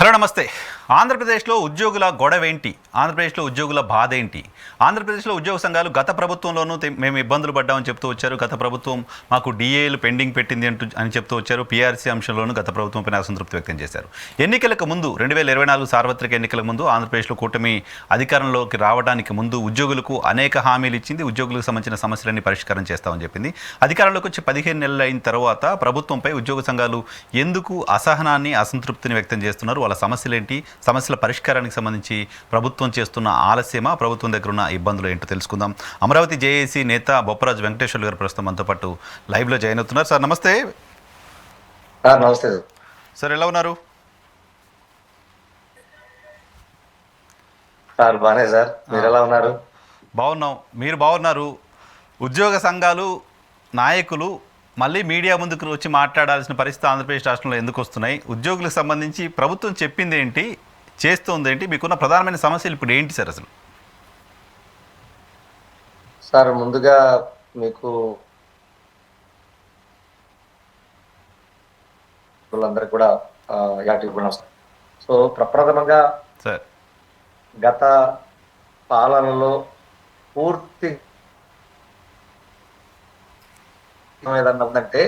Hello నమస్తే. ఆంధ్రప్రదేశ్లో ఉద్యోగుల గొడవేంటి? ఆంధ్రప్రదేశ్లో ఉద్యోగుల బాధ ఏంటి? ఆంధ్రప్రదేశ్లో ఉద్యోగ సంఘాలు గత ప్రభుత్వంలోనూ మేము ఇబ్బందులు పడ్డామని చెప్తూ వచ్చారు. గత ప్రభుత్వం మాకు డిఏలు పెండింగ్ పెట్టింది అని చెప్తూ వచ్చారు. పీఆర్సీ అంశంలోనూ గత ప్రభుత్వంపైన అసంతృప్తి వ్యక్తం చేశారు. ఎన్నికలకు ముందు 2024 సార్వత్రిక ఎన్నికల ముందు ఆంధ్రప్రదేశ్లో కూటమి అధికారంలోకి రావడానికి ముందు ఉద్యోగులకు అనేక హామీలు ఇచ్చింది. ఉద్యోగులకు సంబంధించిన సమస్యలన్నీ పరిష్కారం చేస్తామని చెప్పింది. అధికారంలోకి వచ్చి 15 నెలలు అయిన తర్వాత ప్రభుత్వంపై ఉద్యోగ సంఘాలు ఎందుకు అసహనాన్ని, అసంతృప్తిని వ్యక్తం చేస్తున్నారు? వాళ్ళ సమస్యలేంటి? సమస్యల పరిష్కారానికి సంబంధించి ప్రభుత్వం చేస్తున్న ఆలస్యమా, ప్రభుత్వం దగ్గర ఉన్న ఇబ్బందులు ఏంటో తెలుసుకుందాం. అమరావతి జేఏసీ నేత బొప్పరాజు వెంకటేశ్వర్లు గారు ప్రస్తుతం మనతో పాటు లైవ్లో జాయిన్ అవుతున్నారు. సార్ నమస్తే. నమస్తే సార్, ఎలా ఉన్నారు? సార్ బానే సార్, మీరు ఎలా ఉన్నారు? బాగున్నాం. మీరు బాగున్నారు? ఉద్యోగ సంఘాలు నాయకులు మళ్ళీ మీడియా ముందుకు వచ్చి మాట్లాడాల్సిన పరిస్థితి ఆంధ్రప్రదేశ్ రాష్ట్రంలో ఎందుకు వస్తున్నాయి? ఉద్యోగులకు సంబంధించి ప్రభుత్వం చెప్పింది ఏంటి, చేస్తుంది ఏంటి? మీకున్న ప్రధానమైన సమస్యలు ఇప్పుడు ఏంటి సార్ అసలు? సార్ ముందుగా మీకు వాళ్ళందరికీ కూడా సో ప్రప్రథమంగా సార్, గత పాలనలో పూర్తి ఏదన్నా ఉందంటే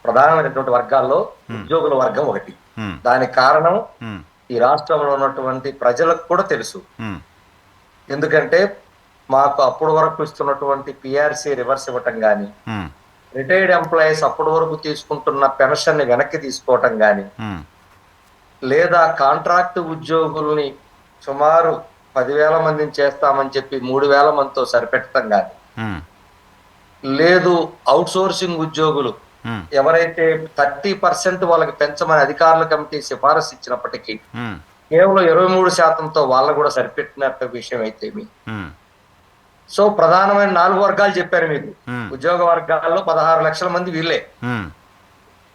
ప్రధానమైనటువంటి వర్గాల్లో ఉద్యోగుల వర్గం ఒకటి. దానికి కారణం ఈ రాష్ట్రంలో ఉన్నటువంటి ప్రజలకు కూడా తెలుసు. ఎందుకంటే మాకు అప్పటి వరకు ఇస్తున్నటువంటి పిఆర్సీ రివర్స్ ఇవ్వటం కానీ, రిటైర్డ్ ఎంప్లాయీస్ అప్పటి వరకు తీసుకుంటున్న పెన్షన్ ని వెనక్కి తీసుకోవటం కానీ, లేదా కాంట్రాక్ట్ ఉద్యోగుల్ని సుమారు 10,000 మందిని చేస్తామని చెప్పి 3,000 మందితో సరిపెట్టడం కానీ, లేదు అవుట్ సోర్సింగ్ ఉద్యోగులు ఎవరైతే 30% వాళ్ళకి పెంచమని అధికారుల కమిటీ సిఫారసు ఇచ్చినప్పటికీ కేవలం 23%తో వాళ్ళ కూడా సరిపెట్టినట్టు విషయం అయితే సో ప్రధానమైన 4 వర్గాలు చెప్పారు మీకు. ఉద్యోగ వర్గాల్లో 16 లక్షల మంది వీళ్ళే.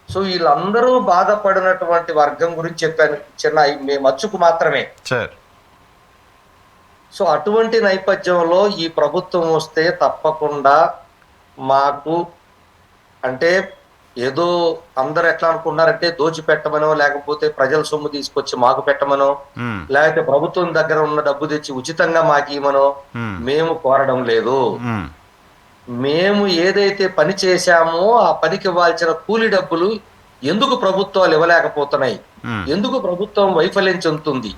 సో వీళ్ళందరూ బాధపడినటువంటి వర్గం గురించి చెప్పాను, చిన్న మచ్చుకు మాత్రమే. సో అటువంటి నేపథ్యంలో ఈ ప్రభుత్వం వస్తే తప్పకుండా మాకు అంటే ఏదో అందరు ఎట్లా అనుకున్నారంటే దోచి పెట్టమనో, లేకపోతే ప్రజల సొమ్ము తీసుకొచ్చి మాకు పెట్టమనో, లేకపోతే ప్రభుత్వం దగ్గర ఉన్న డబ్బు తెచ్చి ఉచితంగా మాకు ఇవ్వమనో మేము కోరడం లేదు. మేము ఏదైతే పని చేశామో ఆ పనికి ఇవ్వాల్సిన కూలి డబ్బులు ఎందుకు ప్రభుత్వాలు ఇవ్వలేకపోతున్నాయి, ఎందుకు ప్రభుత్వం వైఫల్యం చెందుతుంది,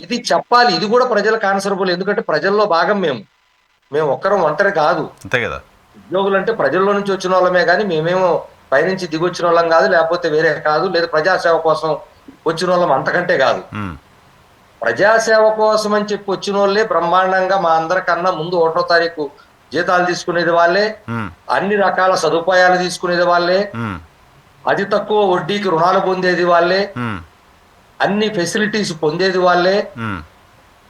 ఇది చెప్పాలి. ఇది కూడా ప్రజలకు ఆన్సరబుల్. ఎందుకంటే ప్రజల్లో భాగం మేము ఒక్కరం ఒంటరి కాదు. అంతే కదా. ఉద్యోగులు అంటే ప్రజల్లో నుంచి వచ్చిన వాళ్ళమే కానీ మేమేమో పైనుంచి దిగొచ్చిన వాళ్ళం కాదు, లేకపోతే వేరే కాదు, లేదా ప్రజాసేవ కోసం వచ్చిన వాళ్ళం అంతకంటే కాదు. ప్రజాసేవ కోసం అని చెప్పి వచ్చిన వాళ్ళే బ్రహ్మాండంగా మా అందరికన్నా ముందు 1వ తారీఖు జీతాలు తీసుకునేది వాళ్ళే, అన్ని రకాల సదుపాయాలు తీసుకునేది వాళ్ళే, అతి తక్కువ వడ్డీకి రుణాలు పొందేది వాళ్ళే, అన్ని ఫెసిలిటీస్ పొందేది వాళ్ళే.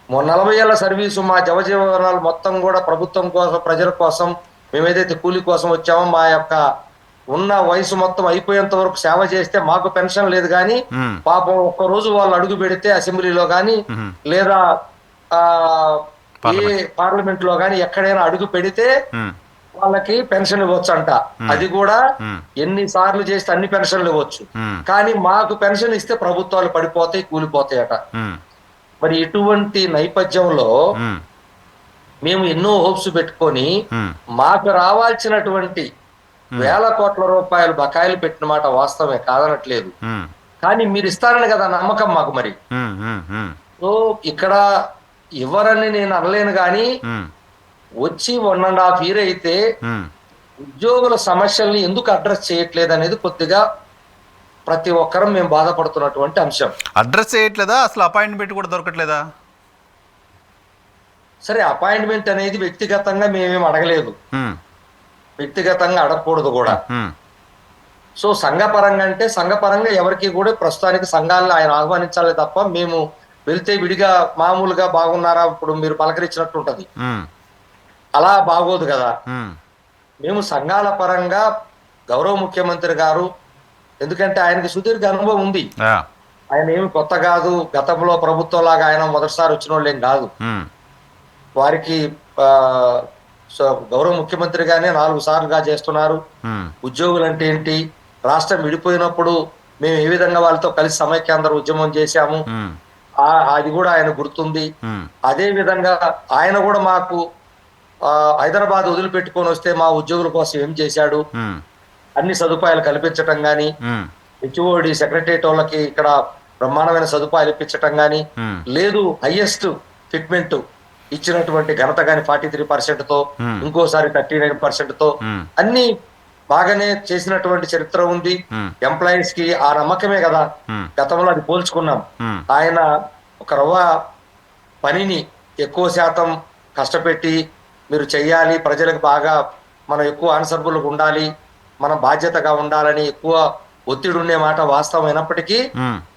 40 ఏళ్ల సర్వీసు మా జవజీవనాలు మొత్తం కూడా ప్రభుత్వం కోసం, ప్రజల కోసం, మేమేదైతే కూలి కోసం వచ్చామో మా యొక్క ఉన్న వయసు మొత్తం అయిపోయేంత వరకు సేవ చేస్తే మాకు పెన్షన్ లేదు. కానీ పాపం ఒక్కరోజు వాళ్ళు అడుగు పెడితే అసెంబ్లీలో కానీ, లేదా ఏ పార్లమెంట్ లో కానీ ఎక్కడైనా అడుగు పెడితే వాళ్ళకి పెన్షన్ ఇవ్వచ్చు అంట. అది కూడా ఎన్నిసార్లు చేస్తే అన్ని పెన్షన్లు ఇవ్వచ్చు. కానీ మాకు పెన్షన్ ఇస్తే ప్రభుత్వాలు పడిపోతాయి, కూలిపోతాయట. మరి ఇటువంటి నేపథ్యంలో మేము ఎన్నో హోప్స్ పెట్టుకొని మాకు రావాల్సినటువంటి వేల కోట్ల రూపాయలు బకాయిలు పెట్టిన మాట వాస్తవమే, కాదనట్లేదు. కానీ మీరు ఇస్తారని కదా నమ్మకం మాకు. మరి సో ఇక్కడ ఇవ్వరని నేను అనలేను, కానీ వచ్చి 1.5 year అయితే ఉద్యోగుల సమస్యల్ని ఎందుకు అడ్రస్ చేయట్లేదు అనేది కొద్దిగా ప్రతి ఒక్కరం మేము బాధపడుతున్నటువంటి అంశం. అడ్రస్ చేయట్లేదా? అసలు అపాయింట్మెంట్ కూడా దొరకట్లేదా? సరే, అపాయింట్మెంట్ అనేది వ్యక్తిగతంగా మేమేం అడగలేదు, వ్యక్తిగతంగా అడగకూడదు కూడా. సో సంఘపరంగా అంటే సంఘపరంగా ఎవరికి కూడా ప్రస్తుతానికి సంఘాలను ఆయన ఆహ్వానించాలి తప్ప మేము వెళ్తే విడిగా మామూలుగా బాగున్నారా ఇప్పుడు మీరు పలకరించినట్టు ఉంటది, అలా బాగోదు కదా. మేము సంఘాల పరంగా గౌరవ ముఖ్యమంత్రి గారు, ఎందుకంటే ఆయనకి సుదీర్ఘ అనుభవం ఉంది, ఆయన ఏమి కొత్త కాదు, గతంలో ప్రభుత్వం లాగా ఆయన మొదటిసారి వచ్చిన వాళ్ళు ఏం కాదు. వారికి గౌరవ ముఖ్యమంత్రిగానే 4 సార్లుగా చేస్తున్నారు. ఉద్యోగులు అంటే ఏంటి, రాష్ట్రం విడిపోయినప్పుడు మేము ఏ విధంగా వాళ్ళతో కలిసి సమైక్యాంధ్ర ఉద్యమం చేశాము, అది కూడా ఆయన గుర్తుంది. అదే విధంగా ఆయన కూడా మాకు హైదరాబాద్ వదిలిపెట్టుకొని వస్తే మా ఉద్యోగుల కోసం ఏం చేశాడు, అన్ని సదుపాయాలు కల్పించటం గాని, హెచ్ఓడి సెక్రటరియట్ వాళ్ళకి ఇక్కడ బ్రహ్మాండమైన సదుపాయాలు ఇప్పించటం గాని, లేదు హైయెస్ట్ ఫిట్మెంట్ ఇచ్చినటువంటి ఘనత గాని 43% తో, ఇంకోసారి 39% తో అన్ని బాగానే చేసినటువంటి చరిత్ర ఉంది. ఎంప్లాయీస్ కి ఆ నమ్మకమే కదా గతంలో అది పోల్చుకున్నాం. ఆయన ఒక రవ్వ పనిని ఎక్కువ శాతం కష్టపెట్టి మీరు చెయ్యాలి, ప్రజలకు బాగా మనం ఎక్కువ ఆన్సర్బుల్ ఉండాలి, మనం బాధ్యతగా ఉండాలని ఎక్కువ ఒత్తిడి ఉండే మాట వాస్తవమైనప్పటికీ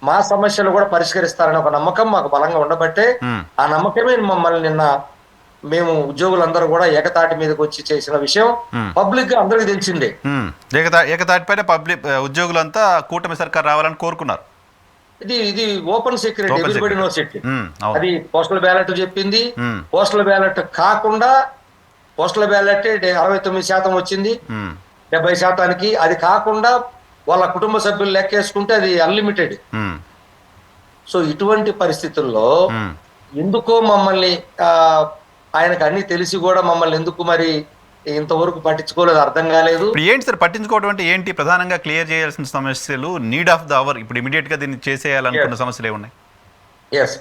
మా సమస్యలు కూడా పరిష్కరిస్తారని ఒక నమ్మకం మాకు బలంగా ఉండబట్టే ఆ నమ్మకమే మమ్మల్ని నిన్న మేము ఉద్యోగులందరూ కూడా ఏకతాటి మీదకి వచ్చి చేసిన విషయం పబ్లిక్ గా అందరికి తెలిసిందే. ఏకతాటిపైన పబ్లిక్ ఉద్యోగులంతా కూటమి సర్కార్ రావాలని కోరుకున్నారు. ఇది open secret, everybody knows it. అది పోస్టల్ బ్యాలెట్ చెప్పింది. పోస్టల్ బ్యాలెట్ కాకుండా పోస్టల్ బ్యాలెట్ 69% వచ్చింది 70%. అది కాకుండా వాళ్ళ కుటుంబ సభ్యులు లెక్కేసుకుంటే అది అన్లిమిటెడ్. సో ఇటువంటి పరిస్థితుల్లో ఎందుకో మమ్మల్ని ఆయనకు అన్ని తెలిసి కూడా మమ్మల్ని ఎందుకు మరి ఇంతవరకు పట్టించుకోలేదు, అర్థం కాలేదు. ఏంటి సార్ పట్టించుకోవడం అంటే ఏంటి? ప్రధానంగా క్లియర్ చేయాల్సిన సమస్యలు, నీడ్ ఆఫ్ ద అవర్, ఇప్పుడు ఇమీడియట్ గా దీన్ని చేసేయాలనుకున్న సమస్యలు ఏమున్నాయి?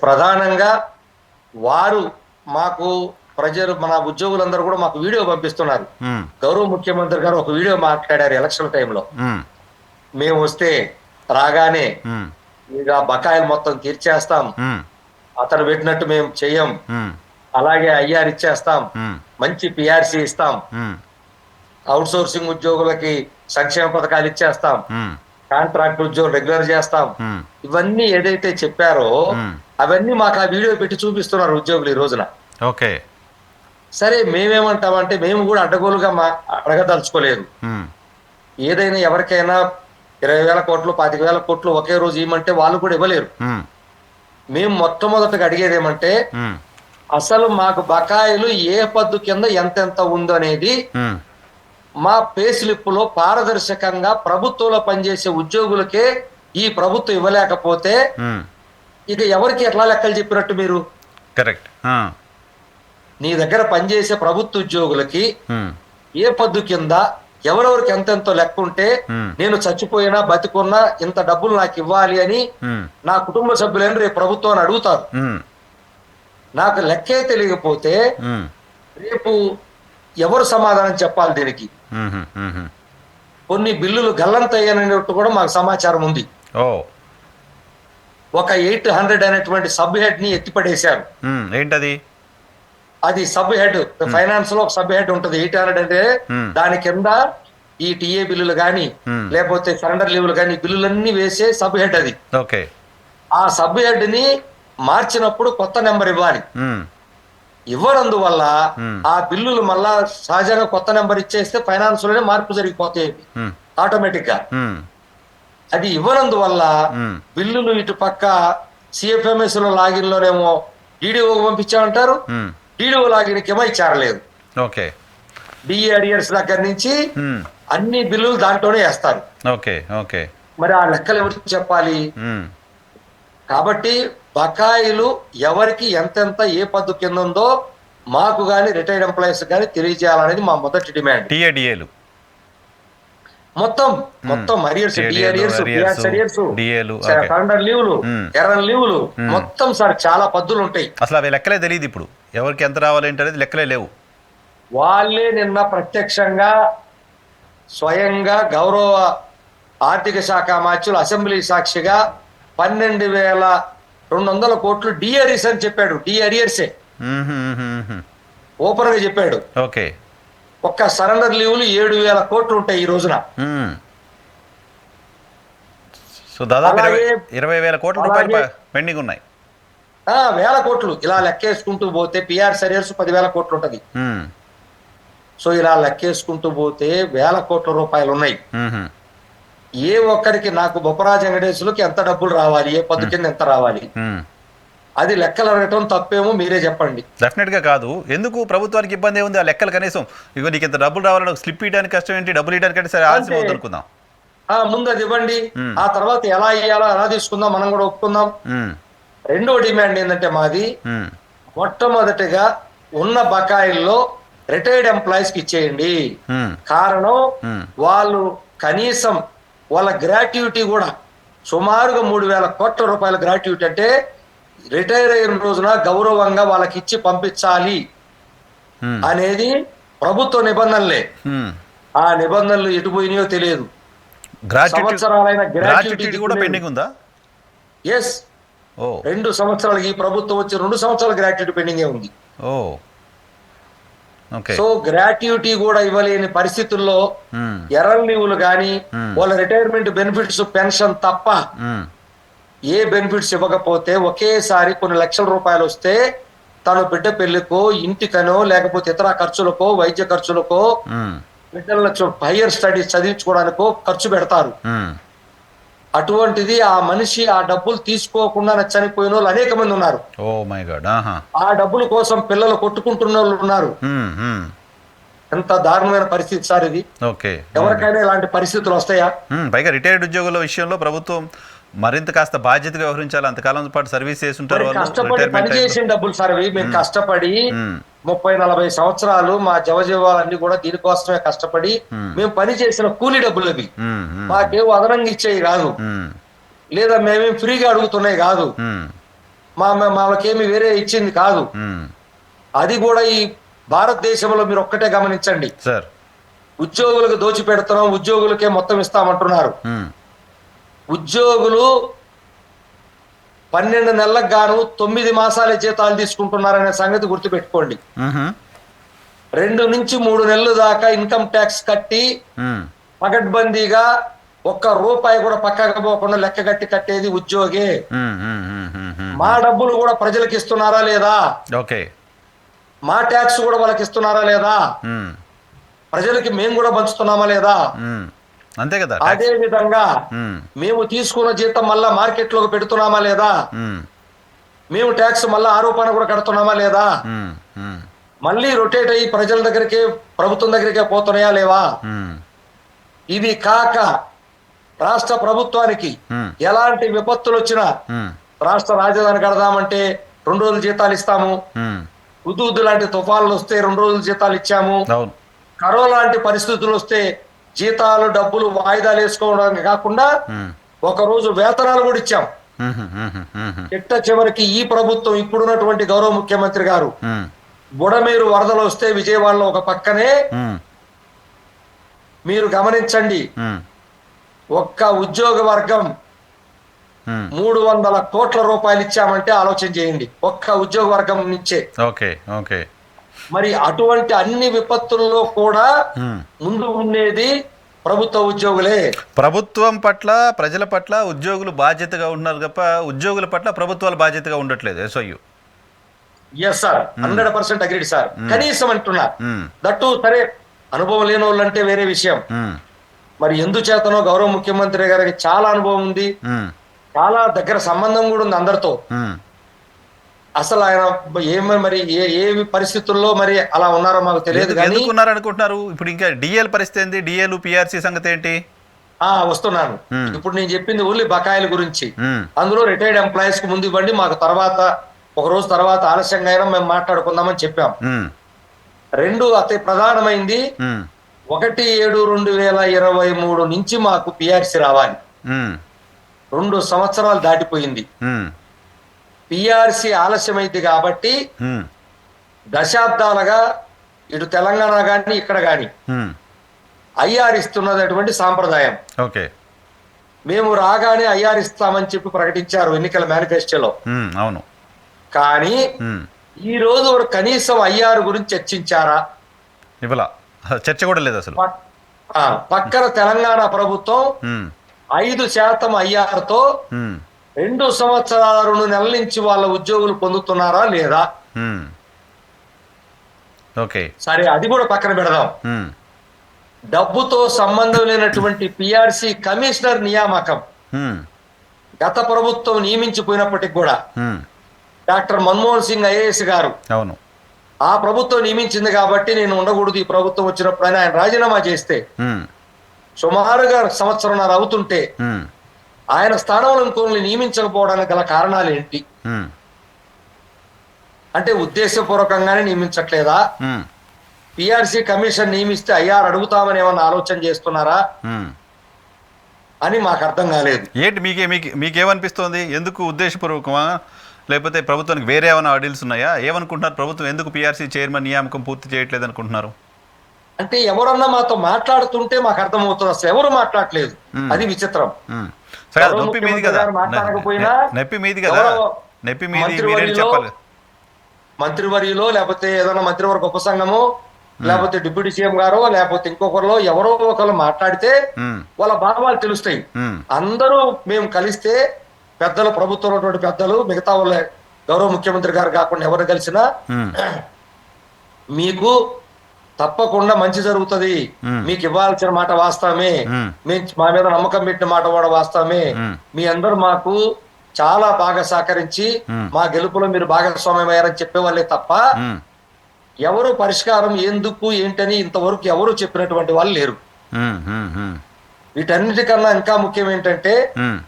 ప్రధానంగా వారు మాకు ప్రజలు మన ఉద్యోగులందరూ కూడా మాకు వీడియో పంపిస్తున్నారు. గౌరవ ముఖ్యమంత్రి గారు ఒక వీడియో మాట్లాడారు ఎలక్షన్ టైంలో. మేము వస్తే రాగానే ఇక బకాయిలు మొత్తం తీర్చేస్తాం, అతను పెట్టినట్టు మేము చెయ్యం, అలాగే ఐఆర్ ఇచ్చేస్తాం, మంచి పిఆర్సీ ఇస్తాం, అవుట్ సోర్సింగ్ ఉద్యోగులకి సంక్షేమ పథకాలు ఇచ్చేస్తాం, కాంట్రాక్ట్ ఉద్యోగులు రెగ్యులర్ చేస్తాం, ఇవన్నీ ఏదైతే చెప్పారో అవన్నీ మాకు ఆ వీడియో పెట్టి చూపిస్తున్నారు ఉద్యోగులు ఈ రోజున. ఓకే, సరే మేమేమంటామంటే మేము కూడా అడ్డగోలుగా అడగదలుచుకోలేదు. ఏదైనా ఎవరికైనా 20,000 కోట్లు 25,000 కోట్లు ఒకే రోజు ఇవ్వమంటే వాళ్ళు కూడా ఇవ్వలేరు. మేము మొట్టమొదటిగా అడిగేది ఏమంటే అసలు మాకు బకాయిలు ఏ పద్దు కింద ఎంతెంత ఉందో అనేది మా పే స్లిప్ లో పారదర్శకంగా ప్రభుత్వంలో పనిచేసే ఉద్యోగులకే ఈ ప్రభుత్వం ఇవ్వలేకపోతే ఇక ఎవరికి ఎట్లా లెక్కలు చెప్పినట్టు మీరు? కరెక్ట్. నీ దగ్గర పనిచేసే ప్రభుత్వ ఉద్యోగులకి ఏ పద్దు కింద ఎవరెవరికి ఎంతెంతో లెక్క ఉంటే నేను చచ్చిపోయినా బతికున్నా ఇంత డబ్బులు నాకు ఇవ్వాలి అని నా కుటుంబ సభ్యులని రేపు ప్రభుత్వాన్ని అడుగుతారు. నాకు లెక్కే తెలియకపోతే రేపు ఎవరు సమాధానం చెప్పాలి దీనికి? కొన్ని బిల్లులు గల్లంతయ్యానట్టు కూడా మాకు సమాచారం ఉంది. ఒక 800 అనేటువంటి సబ్ హెడ్ ని ఎత్తిపడేశారు. ఏంటది? అది సబ్ హెడ్, ఫైనాన్స్ లో ఒక సబ్ హెడ్ ఉంటుంది. 800 అంటే దాని కింద ఈ టీఏ బిల్లులు గాని లేకపోతే సరెండర్ లీవులు గాని బిల్లులన్నీ వేసే సబ్ హెడ్ అది. ఆ సబ్ హెడ్ ని మార్చినప్పుడు కొత్త నెంబర్ ఇవ్వాలి. ఇవ్వనందువల్ల ఆ బిల్లులు మళ్ళా సహజంగా కొత్త నెంబర్ ఇచ్చేస్తే ఫైనాన్స్ లోనే మార్పు జరిగిపోతాయి ఆటోమేటిక్ గా. అది ఇవ్వనందువల్ల బిల్లులు ఇటు పక్క సిఎఫ్ఎంఎస్ లో లాగిన్ లోనేమో డిడిఓ పంపించామంటారు, డిడిఓ లాగిన్ కేమో ఇచ్చారలేదు. డిఏ అరియర్స్ దగ్గర నుంచి అన్ని బిల్లులు దాంట్లోనే వేస్తారు. మరి ఆ లెక్కలు ఎవరికి చెప్పాలి? కాబట్టి బకాయిలు ఎవరికి ఎంతెంత ఏ పద్దు కింద ఉందో మాకు గాని రిటైర్డ్ ఎంప్లాయీస్ గాని తెలియజేయాలనేది మా మొదటి డిమాండ్. మొత్తం అరియర్స్, సరెండర్ లీవులు, ఎర్రన్ లీవులు మొత్తం సార్ చాలా పద్దులు ఉంటాయి. అసలు అవి లెక్కలే తెలియదు ఇప్పుడు ఎవరికి ఎంత రావాలంటే లెక్కలే లేవు. వాళ్ళే నిన్న ప్రత్యక్షంగా స్వయంగా గౌరవ ఆర్థిక శాఖ మంత్రులు అసెంబ్లీ సాక్షిగా 12,200 కోట్లు డిఆర్ఎస్ అని చెప్పాడు. డిఆర్ఎస్ఏ ఓపెన్ గా చెప్పాడు. ఒక్క సరెండర్ లీవులు 7,000 కోట్లు ఉంటాయి ఈ రోజున. సో దాదాపు 20,000 కోట్ల రూపాయలు పెండింగ్ ఉన్నాయి. 1,000 కోట్లు ఇలా లెక్కేసుకుంటూ పోతే పిఆర్ సరియర్స్ 10,000 కోట్లు ఉంటది. సో ఇలా లెక్కేసుకుంటూ పోతే 1,000 కోట్ల రూపాయలు ఉన్నాయి. ఏ ఒక్కరికి నాకు బొప్పరాజు వెంకటేశ్వరులకి ఎంత డబ్బులు రావాలి, ఏ పద్దు కింద ఎంత రావాలి, అది లెక్కలు అడగటం తప్పేమో మీరే చెప్పండి. డెఫినెట్ గా కాదు. ఎందుకు ప్రభుత్వానికి ఇబ్బంది ఉంది? ఆ లెక్కలు కనీసం ఇగో నీకు ఇంత డబ్బులు రావాలని స్లిప్ ఇవ్వడానికి కష్టం ఏంటి, డబ్బులు ఇవ్వడానికి అంటే సరే ఆలస్యం అవుతుంది అనుకుందాం. ముందు అది ఇవ్వండి, ఆ తర్వాత ఎలా ఇయ్యాలో ఎలా తీసుకుందాం, మనం కూడా ఒప్పుకుందాం. రెండో డిమాండ్ ఏంటంటే మాది, మొట్టమొదటిగా ఉన్న బకాయిల్లో రిటైర్డ్ ఎంప్లాయీస్ కి ఇచ్చేయండి. కారణం వాళ్ళు కనీసం వాళ్ళ గ్రాట్యుటీ కూడా సుమారుగా 3,000 కోట్ల రూపాయల గ్రాట్యుటీ అంటే రిటైర్ అయిన రోజున గౌరవంగా వాళ్ళకి ఇచ్చి పంపించాలి అనేది ప్రభుత్వ నిబంధనలే. ఆ నిబంధనలు ఎటు పోయినాయో తెలియదు. సంవత్సరాలైన గ్రాట్యుటీ కూడా పెండింగ్ ఉందా? ఎస్, 2 సంవత్సరాలకి ఈ ప్రభుత్వం వచ్చి 2 సంవత్సరాల గ్రాట్యుటీ పెండింగే ఉంది. సో గ్రాట్యుటీ కూడా ఇవ్వలేని పరిస్థితుల్లో ఎర్రల్ లీవులు కానీ వాళ్ళ రిటైర్మెంట్ బెనిఫిట్స్ పెన్షన్ తప్ప ఏ బెనిఫిట్స్ ఇవ్వకపోతే ఒకేసారి కొన్ని లక్షల రూపాయలు వస్తే తన బిడ్డ పెళ్లికో, ఇంటికనో, లేకపోతే ఇతర ఖర్చులకో, వైద్య ఖర్చులకో, బిడ్డలను హైయర్ స్టడీస్ చదివించుకోవడానికో ఖర్చు పెడతారు. అటువంటిది ఆ మనిషి ఆ డబ్బులు తీసుకోకుండా చనిపోయిన వాళ్ళు అనేక మంది ఉన్నారు. ఆ డబ్బుల కోసం పిల్లలు కొట్టుకుంటున్న వాళ్ళు ఉన్నారు. ఎంత దారుణమైన పరిస్థితి సార్ ఇది. ఎవరికైనా ఇలాంటి పరిస్థితులు వస్తాయా? పైగా రిటైర్డ్ ఉద్యోగుల విషయంలో ప్రభుత్వం మరింత కాస్త బాధ్యతగా వ్యవహరించాలి. అంతకాలం పాటు సర్వీస్ చేస్తుంటారు. కష్టపడి పనిచేసిన డబ్బులు సార్ అవి. మేము కష్టపడి 30-40 సంవత్సరాలు మా జవజీవాలన్నీ కూడా దీనికోసమే కష్టపడి మేము పని చేసిన కూలీ డబ్బులు అవి. మాకేం అదనంగా ఇచ్చేవి కాదు, లేదా మేమేం ఫ్రీగా అడుగుతున్నాయి కాదు, మాకేమి వేరే ఇచ్చింది కాదు. అది కూడా ఈ భారతదేశంలో మీరు ఒక్కటే గమనించండి, ఉద్యోగులకు దోచిపెడుతున్నాం, ఉద్యోగులకే మొత్తం ఇస్తామంటున్నారు. ఉద్యోగులు 12 నెలలకు గాను 9 మాసాలే జీతాలు తీసుకుంటున్నారనే సంగతి గుర్తుపెట్టుకోండి. 2 నుంచి 3 నెలల దాకా ఇన్కమ్ ట్యాక్స్ కట్టి పగడ్బందీగా ₹1 కూడా పక్కకు పోకుండా లెక్క కట్టి కట్టేది ఉద్యోగే. మా డబ్బులు కూడా ప్రజలకు ఇస్తున్నారా లేదా? మా ట్యాక్స్ కూడా వాళ్ళకి ఇస్తున్నారా లేదా? ప్రజలకి మేము కూడా పంచుతున్నామా లేదా? అంతే కదా. అదే విధంగా మేము తీసుకున్న జీతం మళ్ళా మార్కెట్ లోకి పెడుతున్నామా లేదా? మేము ట్యాక్స్ మళ్ళా ఆరోపణ కూడా కడుతున్నామా లేదా? మళ్ళీ రొటేట్ అయ్యి ప్రజల దగ్గరికే, ప్రభుత్వం దగ్గరికే పోతున్నాయా లేవా? ఇవి కాక రాష్ట్ర ప్రభుత్వానికి ఎలాంటి విపత్తులు వచ్చినా రాష్ట్ర రాజధాని కడదామంటే 2 రోజులు జీతాలు ఇస్తాము. హుదూద్ లాంటి తుఫాన్లు వస్తే 2 రోజులు జీతాలు ఇచ్చాము. కరోనా లాంటి పరిస్థితులు వస్తే జీతాలు డబ్బులు వాయిదాలు వేసుకోవడానికి కాకుండా 1 రోజు వేతనాలు కూడా ఇచ్చాం. చిట్ట చివరికి ఈ ప్రభుత్వం, ఇప్పుడున్నటువంటి గౌరవ ముఖ్యమంత్రి గారు, బుడమేరు వరదలు వస్తే విజయవాడలో ఒక పక్కనే మీరు గమనించండి, ఒక్క ఉద్యోగ వర్గం 300 కోట్ల రూపాయలు ఇచ్చామంటే ఆలోచన చేయండి, ఒక్క ఉద్యోగ వర్గం నుంచే. మరి అటువంటి అన్ని విపత్తుల్లో కూడా ముందు ఉండేది ప్రభుత్వ ఉద్యోగులే. ప్రభుత్వం పట్ల, ప్రజల పట్ల ఉద్యోగులు బాధ్యతగా ఉన్నారు తప్ప ఉద్యోగుల పట్ల ప్రభుత్వాలు బాధ్యతగా ఉండట్లేదు. SIU. Yes sir, 100% agreed sir. కనీసం అంటున్నా. దట్టు సరే, అనుభవం లేని వాళ్ళు అంటే వేరే విషయం. మరి ఎందుచేతనో గౌరవ ముఖ్యమంత్రి గారికి చాలా అనుభవం ఉంది, చాలా దగ్గర సంబంధం కూడా ఉంది అందరితో. అసలు ఆయన మరి ఏ పరిస్థితుల్లో మరి అలా ఉన్నారో మాకు తెలియదు. ఎందుకు ఉన్నారనుకుంటున్నారు? ఇప్పుడు ఇంకా డిఎల్ పరిస్థితి ఏంటి? డిఎల్ పిఆర్సీ సంగతి ఏంటి? వస్తున్నాను. ఇప్పుడు నేను చెప్పింది ఓన్లీ బకాయిల గురించి. అందులో రిటైర్డ్ ఎంప్లాయీస్ కి ముందు ఇవ్వండి, మాకు తర్వాత 1 రోజు తర్వాత ఆలస్యంగా అయినా మేము మాట్లాడుకుందామని చెప్పాం. 2 అతి ప్రధానమైంది, 1/7/2023 నుంచి మాకు పిఆర్సీ రావాలి. 2 సంవత్సరాలు దాటిపోయింది. పిఆర్సీ ఆలస్యమైంది కాబట్టి దశాబ్దాలుగా ఇటు తెలంగాణ గాని ఇక్కడ గాని ఐఆర్ ఇస్తున్నటువంటి సాంప్రదాయం. మేము రాగానే ఐఆర్ ఇస్తామని చెప్పి ప్రకటించారు ఎన్నికల మేనిఫెస్టోలో. అవును. కానీ ఈ రోజు కనీసం ఐఆర్ గురించి చర్చించారా? చర్చ కూడా లేదు అసలు. పక్కన తెలంగాణ ప్రభుత్వం 5% ఐఆర్ తో 2 సంవత్సరాల 2 నెలల నుంచి వాళ్ళ ఉద్యోగులు పొందుతున్నారా లేదా? సరే, అది కూడా పక్కన పెడదాం. డబ్బుతో సంబంధం లేనటువంటి పిఆర్సీ కమిషనర్ నియామకం గత ప్రభుత్వం నియమించిపోయినప్పటికి కూడా డాక్టర్ మన్మోహన్ సింగ్ ఐఏఎస్ గారు, ఆ ప్రభుత్వం నియమించింది కాబట్టి నేను ఉండకూడదు ఈ ప్రభుత్వం వచ్చినప్పుడు ఆయన రాజీనామా చేస్తే సుమారుగా సంవత్సరంన్నర అవుతుంటే ఉమ్, ఆయన స్థానంలో ఇంకొన్ని నియమించకపోవడానికి గల కారణాలు ఏంటి? ఉమ్, అంటే ఉద్దేశపూర్వకంగానే నియమించట్లేదా? ఉమ్, పిఆర్సీ కమిషన్ నియమిస్తే ఐఆర్ అడుగుతామని ఏమన్నా ఆలోచన చేస్తున్నారా ఉమ్. అని మాకు అర్థం కాలేదు. ఏంటి మీకేమనిపిస్తోంది? ఎందుకు ఉద్దేశపూర్వకమా, లేకపోతే ప్రభుత్వానికి వేరే ఏమైనా ఆర్డీల్స్ ఉన్నాయా? ఏమనుకుంటున్నారు? ప్రభుత్వం ఎందుకు పీఆర్సీ చైర్మన్ నియామకం పూర్తి చేయట్లేదు అనుకుంటున్నారు? అంటే ఎవరన్నా మాతో మాట్లాడుతుంటే మాకు అర్థమవుతుంది, అసలు ఎవరు మాట్లాడలేదు. అది విచిత్రం. సరే, గౌరవ నొప్పి మీది ముఖ్యమంత్రి కదా, గారు మాట్లాడకపోయినా నొప్పి మీది కదా, గౌరవ నొప్పి మీది, మీరే మంత్రివర్యులో చెప్పాలి. మంత్రివర్యులో లేకపోతే ఏదైనా మంత్రివర్గ ఉపసంఘము లేకపోతే డిప్యూటీ సీఎం గారో లేకపోతే ఇంకొకరిలో ఎవరో ఒకరు మాట్లాడితే ఉమ్, వాళ్ళ భావాలు తెలుస్తాయి. ఉమ్, అందరూ మేము కలిస్తే పెద్దలు, ప్రభుత్వంలో ఉన్నటువంటి పెద్దలు, మిగతా వాళ్ళ గౌరవ ముఖ్యమంత్రి గారు కాకుండా ఎవరు కలిసినా ఉమ్, మీకు తప్పకుండా మంచి జరుగుతుంది, మీకు ఇవ్వాల్సిన మాట వాస్తవమే, మా మీద నమ్మకం పెట్టిన మాట కూడా వాస్తవమే, మీ అందరూ మాకు చాలా బాగా సహకరించి మా గెలుపులో మీరు భాగస్వామ్యం అయ్యారని చెప్పేవాళ్ళే తప్ప ఉమ్, ఎవరు పరిష్కారం ఎందుకు ఏంటని ఇంతవరకు ఎవరు చెప్పినటువంటి వాళ్ళు లేరు. ఉమ్, ఉమ్, ఉమ్, వీటన్నిటికన్నా ఇంకా ముఖ్యం ఏంటంటే ఉమ్,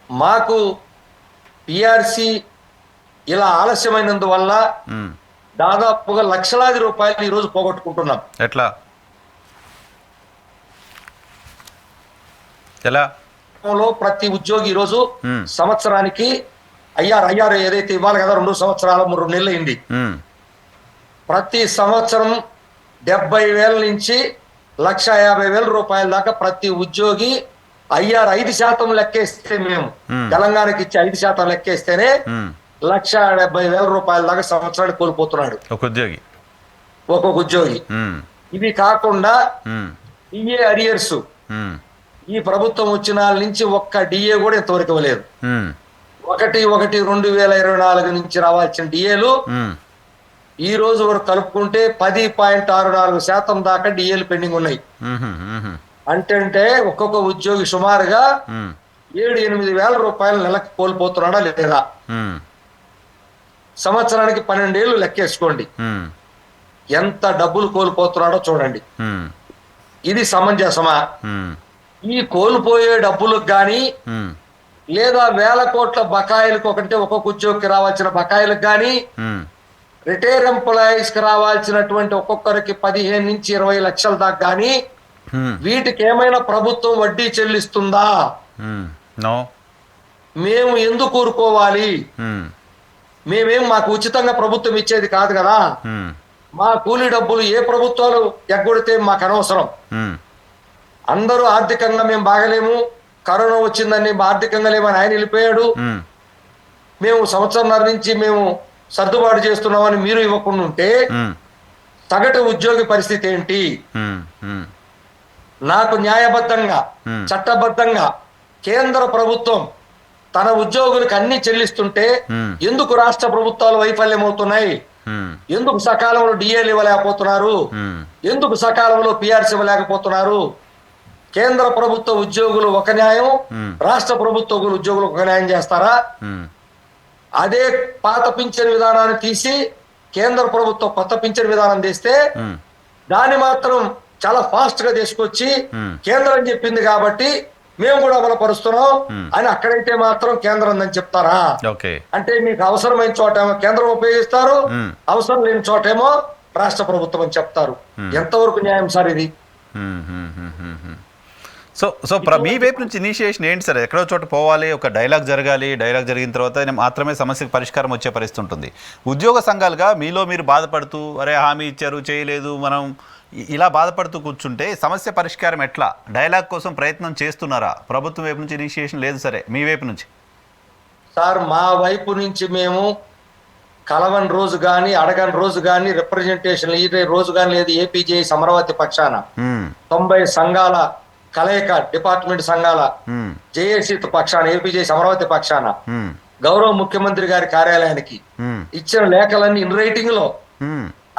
మాకు పిఆర్సి ఇలా ఆలస్యమైనందువల్ల ఉమ్. దాదాపుగా లక్షలాది రూపాయలు ఈ రోజు పోగొట్టుకుంటున్నాం. ఎట్లా ఎలా? ప్రతి ఉద్యోగి ఈ రోజు ఉమ్, సంవత్సరానికి ఐఆర్ ఏదైతే ఇవ్వాలి కదా, 2 సంవత్సరాలు 3 నెలలు అయింది. ఉమ్, ప్రతి సంవత్సరం 70,000 నుంచి 1,50,000 రూపాయల దాకా ప్రతి ఉద్యోగి ఐఆర్ 5% లెక్కేస్తే, మేము తెలంగాణకి ఇచ్చే 5% లెక్కేస్తేనే ఉమ్. 1,70,000 రూపాయల దాకా సంవత్సరానికి కోల్పోతున్నాడు ఒక ఉద్యోగి. ఒక్కొక్క ఉద్యోగి. ఉమ్, ఇవి కాకుండా ఉమ్, డిఏ అరియర్స్ ఉమ్, ఈ ప్రభుత్వం వచ్చిన నుంచి ఒక్క డిఏ కూడా ఇంతవరకు ఇవ్వలేదు. ఉమ్, 1/1/2024 నుంచి రావాల్సిన డిఏలు ఉమ్, ఈ రోజు వరకు కలుపుకుంటే 10.64% దాకా డిఏలు పెండింగ్ ఉన్నాయి. ఉమ్, ఉమ్, అంటే ఒక్కొక్క ఉద్యోగి సుమారుగా ఉమ్, 7-8 వేల రూపాయలు నెలకు కోల్పోతున్నాడా లేదా? ఉమ్, సంవత్సరానికి 12 ఏళ్ళు లెక్కేసుకోండి, ఉమ్, ఎంత డబ్బులు కోల్పోతున్నాడో చూడండి. ఉమ్, ఇది సమంజసమా? ఉమ్, ఈ కోల్పోయే డబ్బులకు కానీ ఉమ్, లేదా వేల కోట్ల బకాయిలకు, ఒక్కొక్క ఉద్యోగికి రావాల్సిన బకాయిలకు కానీ, ఉమ్, రిటైర్ ఎంప్లాయీస్ కి రావాల్సినటువంటి ఒక్కొక్కరికి 15 నుంచి 20 లక్షల దాకా కానీ ఉమ్, వీటికి ఏమైనా ప్రభుత్వం వడ్డీ చెల్లిస్తుందా? ఉమ్, నో. మేము ఎందుకు ఊరుకోవాలి? ఉమ్, మాకు ఉచితంగా ప్రభుత్వం ఇచ్చేది కాదు కదా. ఉమ్, మా కూలీ డబ్బులు ఏ ప్రభుత్వాలు ఎగ్గొడితే మాకు అనవసరం. ఉమ్, అందరూ ఆర్థికంగా మేము బాగలేము, కరోనా వచ్చిందని ఆర్థికంగా లేమని ఆయన వెళ్ళిపోయాడు, ఉమ్, మేము సంవత్సరంన్నర నుంచి మేము సర్దుబాటు చేస్తున్నామని మీరు ఇవ్వకుండా ఉంటే ఉమ్, సగటు ఉద్యోగి పరిస్థితి ఏంటి? ఉమ్, ఉమ్, నాకు న్యాయబద్ధంగా చట్టబద్ధంగా కేంద్ర ప్రభుత్వం తన ఉద్యోగులకు అన్ని చెల్లిస్తుంటే ఎందుకు రాష్ట్ర ప్రభుత్వాలు వైఫల్యం అవుతున్నాయి? ఎందుకు సకాలంలో డిఏలు ఇవ్వలేకపోతున్నారు? ఎందుకు సకాలంలో పిఆర్సీ ఇవ్వలేకపోతున్నారు? కేంద్ర ప్రభుత్వ ఉద్యోగులు ఒక న్యాయం, రాష్ట్ర ప్రభుత్వ ఉద్యోగులు ఒక న్యాయం చేస్తారా? అదే పాత పింఛన్ విధానాన్ని తీసి కేంద్ర ప్రభుత్వం కొత్త పింఛన్ విధానం తీస్తే దాన్ని మాత్రం చాలా ఫాస్ట్ గా తీసుకొచ్చి కేంద్రం చెప్పింది కాబట్టి మేము కూడా అమలుపరుస్తున్నాం అని అక్కడైతే మాత్రం కేంద్రం ఉందని చెప్తారా? అంటే మీకు అవసరమైన చోటేమో కేంద్రం ఉపయోగిస్తారు, అవసరం లేని చోటేమో రాష్ట్ర ప్రభుత్వం అని చెప్తారు. ఎంతవరకు న్యాయం సార్ ఇది? సో మీ వైపు నుంచి ఇనిషియేషన్ ఏంటి సార్? ఎక్కడో చోట పోవాలి, ఒక డైలాగ్ జరగాలి, డైలాగ్ జరిగిన తర్వాత మాత్రమే సమస్యకు పరిష్కారం వచ్చే పరిస్థితి ఉంటుంది. ఉద్యోగ సంఘాలుగా మీలో మీరు బాధపడుతూ అరే హామీ ఇచ్చారు చేయలేదు మనం ఇలా బాధపడుతూ కూర్చుంటే సమస్య పరిష్కారం ఎట్లా? డైలాగ్ కోసం ప్రయత్నం చేస్తున్నారా? ప్రభుత్వం వైపు నుంచి ఇనిషియేషన్ లేదు, సరే మీ వైపు నుంచి? సార్ మా వైపు నుంచి మేము కలవని రోజు కానీ అడగని రోజు కానీ రిప్రజెంటేషన్ ఈ రోజు కానీ లేదు. ఏపీజేఐ అమరావతి పక్షాన 90 సంఘాల కలయిక, డిపార్ట్మెంట్ సంఘాల జేఏసీ పక్షాన, ఏపీజేఐ అమరావతి పక్షాన గౌరవ ముఖ్యమంత్రి గారి కార్యాలయానికి ఇచ్చిన లేఖలన్నీ ఇన్ రైటింగ్ లో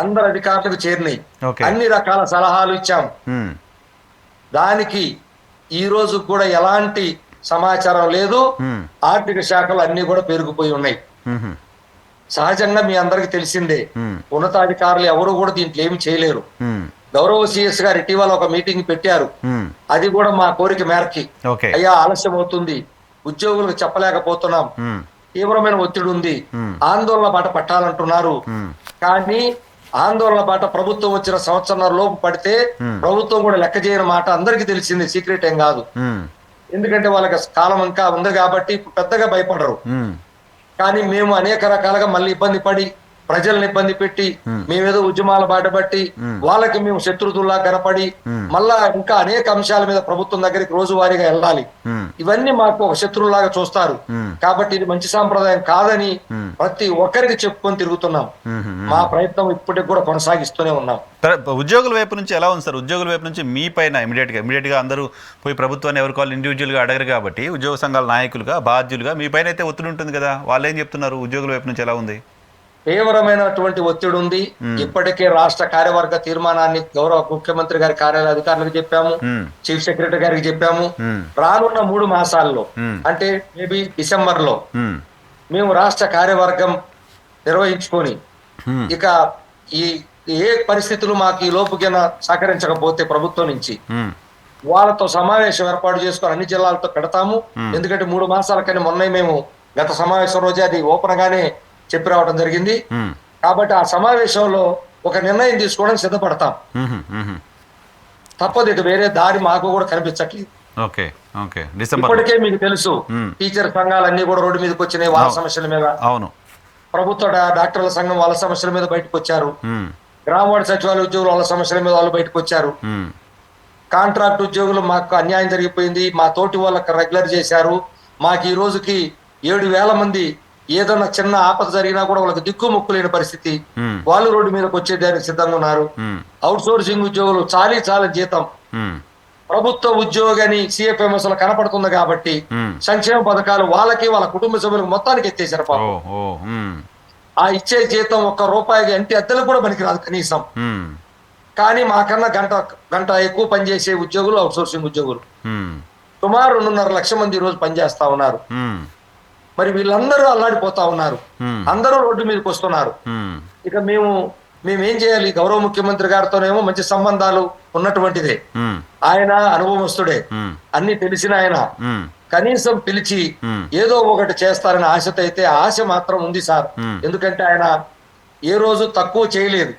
అందరు అధికారులకు చేరినాయి. అన్ని రకాల సలహాలు ఇచ్చాం. దానికి ఈ రోజు కూడా ఎలాంటి సమాచారం లేదు. ఆర్థిక శాఖలు అన్ని కూడా పెరిగిపోయి ఉన్నాయి. సహజంగా మీ అందరికి తెలిసిందే, ఉన్నతాధికారులు ఎవరు కూడా దీంట్లో ఏమి చేయలేరు. గౌరవ సిఎస్ గారు ఇటీవల ఒక మీటింగ్ పెట్టారు. అది కూడా మా కోరిక మేరకి. అయ్యా ఆలస్యం అవుతుంది, ఉద్యోగులకు చెప్పలేకపోతున్నాం, తీవ్రమైన ఒత్తిడి ఉంది, ఆందోళన బాట పట్టాలంటున్నారు. కానీ ఆందోళన బాట ప్రభుత్వం వచ్చిన సంవత్సరాల లోపు పడితే ప్రభుత్వం కూడా లెక్క చేయని మాట అందరికీ తెలిసింది, సీక్రెట్ ఏం కాదు. ఎందుకంటే వాళ్ళకి కాలం ఇంకా ఉంది కాబట్టి పెద్దగా భయపడరు. కానీ మేము అనేక రకాలుగా మళ్ళీ ఇబ్బంది పడి, ప్రజల్ని ఇబ్బంది పెట్టి, మేమేదో ఉద్యమాల బాట పట్టి వాళ్ళకి మేము శత్రుతుల్లా కనపడి మళ్ళా ఇంకా అనేక అంశాల మీద ప్రభుత్వం దగ్గరికి రోజువారీగా వెళ్ళాలి. ఇవన్నీ మాకు ఒక శత్రువులాగా చూస్తారు. కాబట్టి ఇది మంచి సాంప్రదాయం కాదని ప్రతి ఒక్కరికి చెప్పుకొని తిరుగుతున్నాం. మా ప్రయత్నం ఇప్పటికి కూడా కొనసాగిస్తూనే ఉన్నాం. ఉద్యోగుల వైపు నుంచి ఎలా ఉంది సార్? ఉద్యోగుల వైపు నుంచి మీ పైన ఇమీడియట్ గా అందరూ పోయి ప్రభుత్వాన్ని ఎవరు కావాలి ఇండివిజువల్ గా అడగరు కాబట్టి ఉద్యోగ సంఘాల నాయకులుగా బాధ్యులుగా మీ పైన అయితే ఒత్తిడి ఉంటుంది కదా, వాళ్ళు ఏం చెప్తున్నారు? ఉద్యోగుల వైపు నుంచి ఎలా ఉంది? తీవ్రమైనటువంటి ఒత్తిడి ఉంది. ఇప్పటికే రాష్ట్ర కార్యవర్గ తీర్మానాన్ని గౌరవ ముఖ్యమంత్రి గారి కార్యాలయ అధికారులకు చెప్పాము, చీఫ్ సెక్రటరీ గారికి చెప్పాము. రానున్న 3 మాసాల్లో అంటే మేబీ డిసెంబర్ లో మేము రాష్ట్ర కార్యవర్గం నిర్వహించుకొని ఇక ఈ ఏ పరిస్థితులు మాకు ఈ లోపుకిన సహకరించకపోతే ప్రభుత్వం నుంచి వాళ్ళతో సమావేశం ఏర్పాటు చేసుకొని అన్ని జిల్లాలతో పెడతాము. ఎందుకంటే 3 మాసాల కన్నా మొన్న మేము గత సమావేశం రోజే అది ఓపెన్ గానే చెప్పి రావడం జరిగింది. కాబట్టి ఆ సమావేశంలో ఒక నిర్ణయం తీసుకోవడానికి సిద్ధపడతాం. తప్పదు, ఇక వేరే దారి మాకు కూడా కనిపించట్లేదు. ఇప్పటికే మీకు తెలుసు, టీచర్ సంఘాలన్నీ కూడా రోడ్డు మీదకి వచ్చినాయి వాళ్ళ సమస్యల మీద. అవును, ప్రభుత్వ డాక్టర్ల సంఘం వాళ్ళ సమస్యల మీద బయటకు వచ్చారు. గ్రామవార్డు సచివాలయ ఉద్యోగులు వాళ్ళ సమస్యల మీద వాళ్ళు బయటకు వచ్చారు. కాంట్రాక్ట్ ఉద్యోగులు మాకు అన్యాయం జరిగిపోయింది, మా తోటి వాళ్ళకి రెగ్యులర్ చేశారు. మాకు ఈ రోజుకి 7,000 మంది ఏదన్నా చిన్న ఆపద జరిగినా కూడా వాళ్ళకి దిక్కు ముక్కు లేని పరిస్థితి, వాళ్ళు రోడ్డు మీదకి వచ్చేదానికి సిద్ధంగా ఉన్నారు. అవుట్ సోర్సింగ్ ఉద్యోగులు చాలా జీతం ప్రభుత్వ ఉద్యోగాన్ని సిఎఫ్ఎంఎస్ లో కనపడుతుంది కాబట్టి సంక్షేమ పథకాలు వాళ్ళకి వాళ్ళ కుటుంబ సభ్యులకు మొత్తానికి ఎత్తేసారు పాపం. ఆ ఇచ్చే జీతం ₹1 ఇంటి అద్దెలకు కూడా పనికిరాదు కనీసం. కానీ మాకన్నా గంట ఎక్కువ పనిచేసే ఉద్యోగులు అవుట్ సోర్సింగ్ ఉద్యోగులు సుమారు 2.5 లక్షల మంది ఈ రోజు పనిచేస్తా ఉన్నారు. మరి వీళ్ళందరూ అల్లాడిపోతా ఉన్నారు, అందరూ రోడ్డు మీదకి వస్తున్నారు. ఇక మేమేం చేయాలి? గౌరవ ముఖ్యమంత్రి గారితోనేమో మంచి సంబంధాలు ఉన్నటువంటిదే, ఆయన అనుభవస్తుడే, అన్ని తెలిసిన ఆయన. కనీసం పిలిచి ఏదో ఒకటి చేస్తారని ఆశతో అయితే ఆశ మాత్రం ఉంది సార్. ఎందుకంటే ఆయన ఏ రోజు తక్కువ చేయలేదు,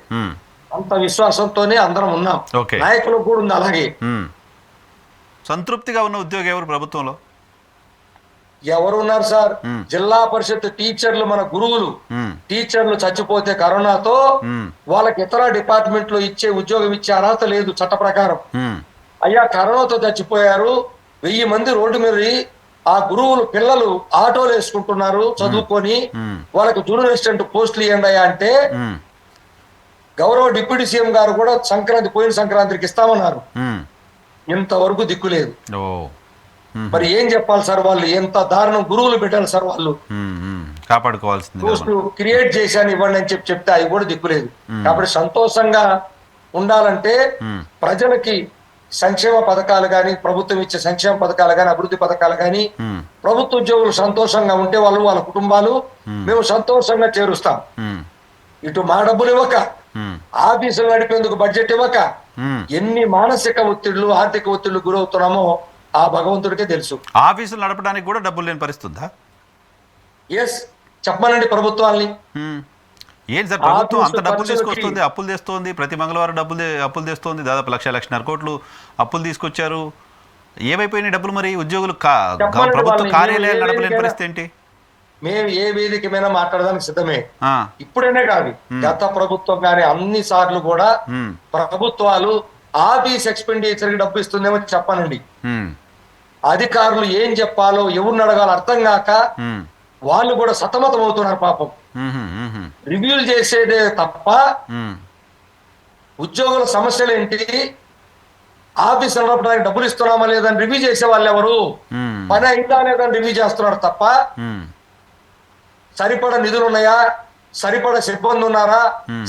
అంత విశ్వాసంతోనే అందరం ఉన్నాం. నాయకులకు కూడా ఉంది అలాగే. సంతృప్తిగా ఉన్న ఉద్యోగం ఎవరు ప్రభుత్వంలో? ఎవరున్నారు సార్? జిల్లా పరిషత్ టీచర్లు, మన గురువులు టీచర్లు చచ్చిపోతే కరోనాతో వాళ్ళకి ఇతర డిపార్ట్మెంట్ లో ఇచ్చే ఉద్యోగం ఇచ్చే అర్హత లేదు చట్ట ప్రకారం. అయ్యా కరోనాతో చచ్చిపోయారు, 1000 మంది రోడ్డు మీద ఆ గురువులు పిల్లలు ఆటోలు వేసుకుంటున్నారు చదువుకొని, వాళ్ళకి జూనియర్ అసిస్టెంట్ పోస్టులు ఇవ్వండి అయ్యా అంటే గౌరవ డిప్యూటీ సీఎం గారు కూడా పోయిన సంక్రాంతికి ఇస్తామన్నారు. ఇంతవరకు దిక్కులేదు. మరి ఏం చెప్పాలి సార్? వాళ్ళు ఎంత దారుణం, గురువులు పెట్టాలి సార్, వాళ్ళు కాపాడుకోవాల్సింది. పోస్టు క్రియేట్ చేశాను ఇవ్వండి అని చెప్తే అవి కూడా దిక్కులేదు. కాబట్టి సంతోషంగా ఉండాలంటే ప్రజలకి సంక్షేమ పథకాలు కానీ, ప్రభుత్వం ఇచ్చే సంక్షేమ పథకాలు కానీ, అభివృద్ధి పథకాలు కానీ, ప్రభుత్వ ఉద్యోగులు సంతోషంగా ఉంటే వాళ్ళు వాళ్ళ కుటుంబాలు మేము సంతోషంగా చేరుస్తాం. ఇటు మా డబ్బులు ఇవ్వక, ఆఫీసులు నడిపేందుకు బడ్జెట్ ఇవ్వక ఎన్ని మానసిక ఒత్తిళ్లు, ఆర్థిక ఒత్తిళ్లు గురవుతున్నామో ఆ భగవంతుడికే తెలుసు. ఆఫీసులు నడపడానికి కూడా డబ్బులు లేని పరిస్థితుందా? ఎస్, చెప్పమనండి ప్రభుత్వాన్ని. ఏంటి సార్ ప్రభుత్వం అంత డబ్బులు తీసుకొస్తుంది, అప్పులు తెస్తోంది, ప్రతి మంగళవారం అప్పులు తెస్తోంది, దాదాపు 1,00,00,000 కోట్లు అప్పులు తీసుకొచ్చారు. ఏమైపోయినాయి డబ్బులు? మరి ఉద్యోగులు ప్రభుత్వ కార్యాలయాలు నడపలేని పరిస్థితి ఏంటి? మేము ఏ వేదిక మీద మాట్లాడడానికి సిద్ధమే. ఇప్పుడైనా కాదు, గత ప్రభుత్వం కానీ అన్ని సార్లు కూడా ప్రభుత్వాలు ఆఫీస్ ఎక్స్పెండిచర్ కి డబ్బు ఇస్తుందేమో చెప్పానండి. అధికారులు ఏం చెప్పాలో ఎవరిని అడగాలో అర్థం కాక వాళ్ళు కూడా సతమతం అవుతున్నారు పాపం. రివ్యూలు చేసేదే తప్ప ఉద్యోగుల సమస్యలు ఏంటి, ఆఫీస్ నడపడానికి డబ్బులు ఇస్తున్నామా లేదని రివ్యూ చేసే వాళ్ళు ఎవరు? పని అయిందా లేదని రివ్యూ చేస్తున్నారు తప్ప సరిపడ నిధులు ఉన్నాయా, సరిపడ సిబ్బంది ఉన్నారా,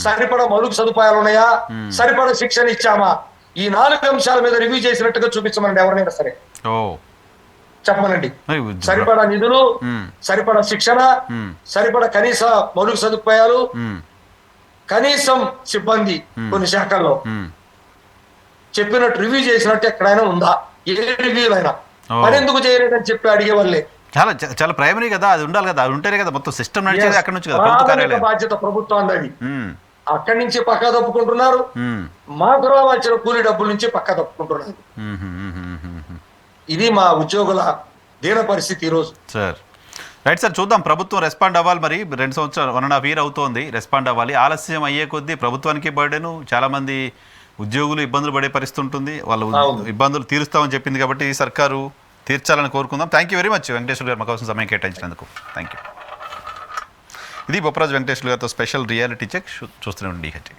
సరిపడ మౌలిక సదుపాయాలు ఉన్నాయా, సరిపడ శిక్షణ ఇచ్చామా, ఈ 4 అంశాల మీద రివ్యూ చేసినట్టుగా చూపించమనండి ఎవరైనా సరే. చెప్పమనండి. సరిపడా నిధులు, సరిపడా శిక్షణ, సరిపడా కనీస మౌలిక సదుపాయాలు, కనీసం సిబ్బంది కొన్ని శాఖల్లో చెప్పినట్టు రివ్యూ చేసినట్టు ఎక్కడైనా ఉందా? ఏ రివ్యూలైనా పని ఎందుకు చేయలేదని చెప్పి అడిగే వాళ్ళే. చాలా చాలా ప్రైమరీ కదా, అది ఉండాలి కదా, అది ఉంటేనే కదా మొత్తం సిస్టమ్ నడిచేది అక్కడ నుంచి కదా, ప్రభుత్వ కార్యాలయం. బాధ్యత ప్రభుత్వం అది. అక్కడి నుంచి పక్కా తప్పుకుంటున్నారు, మాకు రావాల్సిన కూలీ డబ్బుల నుంచి పక్కా తప్పుకుంటున్నారు. ఇది మా ఉద్యోగుల దీన పరిస్థితి ఈరోజు. సార్ రైట్ సార్, చూద్దాం. ప్రభుత్వం రెస్పాండ్ అవ్వాలి. మరి 2 సంవత్సరాలు 1.5 year అవుతోంది, రెస్పాండ్ అవ్వాలి. ఆలస్యం అయ్యే కొద్దీ ప్రభుత్వానికి బర్డెను, చాలామంది ఉద్యోగులు ఇబ్బందులు పడే పరిస్థితి ఉంటుంది. వాళ్ళు ఇబ్బందులు తీరుస్తామని చెప్పింది కాబట్టి సర్కారు తీర్చాలని కోరుకుందాం. Thank you very much Venkateswara garu మా కోసం సమయం కేటాయించినందుకు. Thank you. ఇది బొప్పరాజు వెంకటేశ్వర గారితో స్పెషల్ రియాలిటీ చెక్. చూస్తూనే ఉండి DHT.